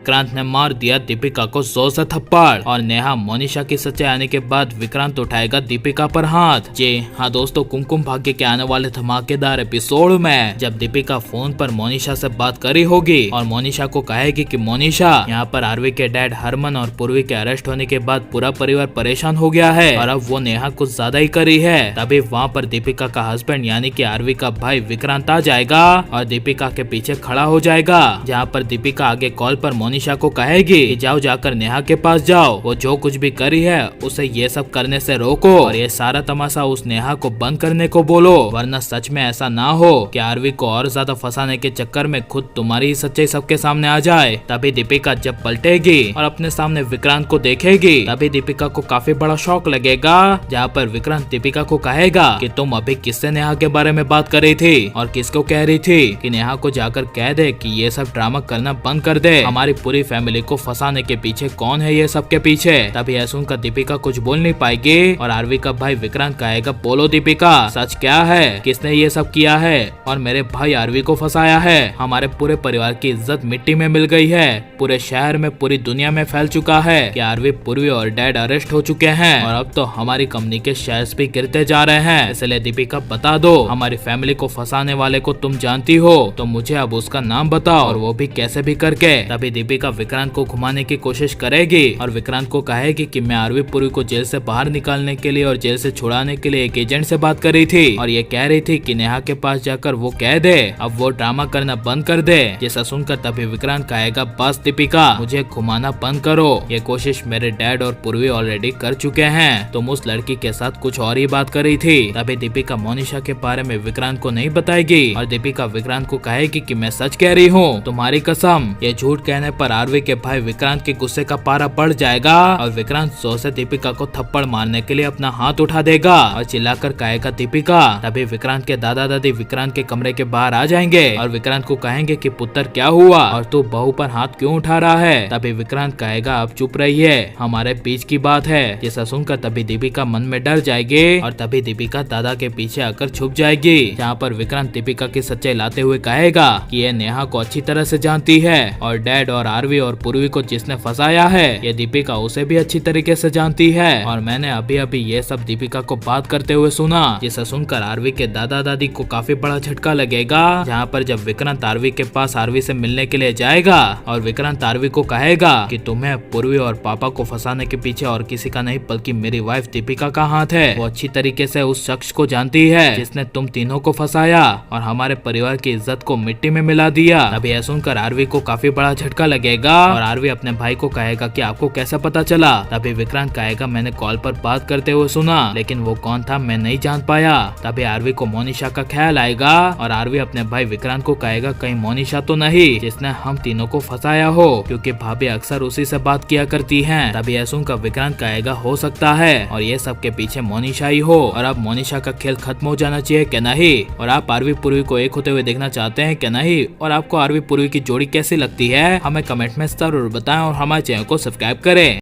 विक्रांत ने मार दिया दीपिका को जोर से थप्पड़ और नेहा मोनिशा की सच्चाई आने के बाद विक्रांत उठाएगा दीपिका पर हाथ। जी हाँ दोस्तों, कुमकुम भाग्य के आने वाले धमाकेदार एपिसोड में जब दीपिका फोन पर मोनिशा से बात करी होगी और मोनिशा को कहेगी कि मोनिशा, यहाँ पर आरवी के डैड हरमन और पूर्वी के अरेस्ट होने के बाद पूरा परिवार परेशान हो गया है और अब वो नेहा कुछ ज्यादा ही करी है। तभी वहाँ पर दीपिका का हस्बैंड यानी कि आरवी का भाई विक्रांत आ जाएगा और दीपिका के पीछे खड़ा हो जाएगा, जहाँ पर दीपिका आगे कॉल पर मोनिशा को कहेगी कि जाओ जाकर नेहा के पास जाओ, वो जो कुछ भी करी है उसे ये सब करने से रोको और ये सारा तमाशा उस नेहा को बंद करने को बोलो, वरना सच में ऐसा ना हो कि आरवी को और ज्यादा फंसाने के चक्कर में खुद तुम्हारी ही सच्चाई सबके सामने आ जाए। तभी दीपिका जब पलटेगी और अपने सामने विक्रांत को देखेगी तभी दीपिका को काफी बड़ा शौक लगेगा, जहाँ पर विक्रांत दीपिका को कहेगा कि तुम अभी किससे नेहा के बारे में बात कर रही थी और किसको कह रही थी कि नेहा को जाकर कह दे कि ये सब ड्रामा करना बंद कर दे, हमारी पूरी फैमिली को फंसाने के पीछे कौन है ये सब के पीछे। तभी यह सुनकर दीपिका कुछ बोल नहीं पाएगी और आरवी का भाई विक्रांत कहेगा बोलो दीपिका, सच क्या है, किसने ये सब किया है और मेरे भाई आरवी को फंसाया है। हमारे पूरे परिवार की इज्जत मिट्टी में मिल गई है, पूरे शहर में पूरी दुनिया में फैल चुका है कि आरवी, पूर्वी और डैड अरेस्ट हो चुके हैं और अब तो हमारी कंपनी के शेयर्स भी गिरते जा रहे हैं। इसलिए दीपिका बता दो, हमारी फैमिली को फंसाने वाले को तुम जानती हो तो मुझे अब उसका नाम बताओ और वो भी कैसे भी करके। तभी दीपिका विक्रांत को घुमाने की कोशिश करेगी और विक्रांत को कहेगी कि मैं आरवी पुरी को जेल से बाहर निकालने के लिए और जेल से छुड़ाने के लिए एक एजेंट से बात कर रही थी और ये कह रही थी कि नेहा के पास जाकर वो कह दे अब वो ड्रामा करना बंद कर दे। जैसा सुनकर तभी विक्रांत कहेगा बस दीपिका, मुझे घुमाना बंद करो, ये कोशिश मेरे डैड और पूर्वी ऑलरेडी कर चुके हैं, तुम उस लड़की के साथ कुछ और ही बात कर रही थी। तभी दीपिका मोनिशा के बारे में विक्रांत को नहीं बताएगी और दीपिका विक्रांत को कहेगी कि मैं सच कह रही हूँ, तुम्हारी कसम। ये झूठ कहने पर आरवी के भाई विक्रांत के गुस्से का पारा बढ़ जाएगा और विक्रांत जोर से दीपिका को थप्पड़ मारने के लिए अपना हाथ उठा देगा और चिल्लाकर कहेगा दीपिका। तभी विक्रांत के दादा दादी विक्रांत के कमरे के बाहर आ जाएंगे और विक्रांत को कहेंगे कि पुत्र क्या हुआ और तू बहू पर हाथ क्यों उठा रहा है। तभी विक्रांत कहेगा अब चुप रहिए, हमारे बीच की बात है। जैसा सुनकर तभी दीपिका मन में डर जाएगी और तभी दीपिका दादा के पीछे आकर छुप जाएगी, जहाँ पर विक्रांत दीपिका की सच्चाई लाते हुए कहेगा कि ये नेहा को अच्छी तरह से जानती है और डैड और आरवी और पूर्वी को जिसने फंसाया है ये दीपिका उसे भी अच्छी तरीके से जानती है और मैंने अभी अभी ये सब दीपिका को बात करते हुए सुना। जिसे सुनकर आरवी के दादा दादी को काफी बड़ा झटका लगेगा, जहाँ पर जब विक्रांत आरवी के पास आरवी से मिलने के लिए जाएगा और विक्रांत आरवी को कहेगा कि तुम्हें पूर्वी और पापा को फंसाने के पीछे और किसी का नहीं बल्कि मेरी वाइफ दीपिका का हाथ है, वो अच्छी तरीके से उस शख्स को जानती है जिसने तुम तीनों को फंसाया और हमारे परिवार की इज्जत को मिट्टी में मिला दिया। अभी यह सुनकर आरवी को काफी बड़ा झटका लगेगा और आरवी अपने भाई को कहेगा कि आपको कैसे पता चला। तभी विक्रांत कहेगा मैंने कॉल पर बात करते हुए सुना, लेकिन वो कौन था मैं नहीं जान पाया। तभी आरवी को मोनिशा का ख्याल आएगा और आरवी अपने भाई विक्रांत को कहेगा कहीं मोनिशा तो नहीं जिसने हम तीनों को फंसाया हो, क्योंकि भाभी अक्सर उसी से बात किया करती हैं। तभी यह सुनकर विक्रांत कहेगा हो सकता है और ये सब के पीछे मोनिशा ही हो और अब मोनिशा का खेल खत्म हो जाना चाहिए क्या नहीं, और आप आरवी पूर्वी को एक होते हुए देखना चाहते हैं क्या नहीं, और आपको आरवी पूर्वी की जोड़ी कैसी लगती है हमें कमेंट में जरूर बताएं और हमारे चैनल को सब्सक्राइब करें।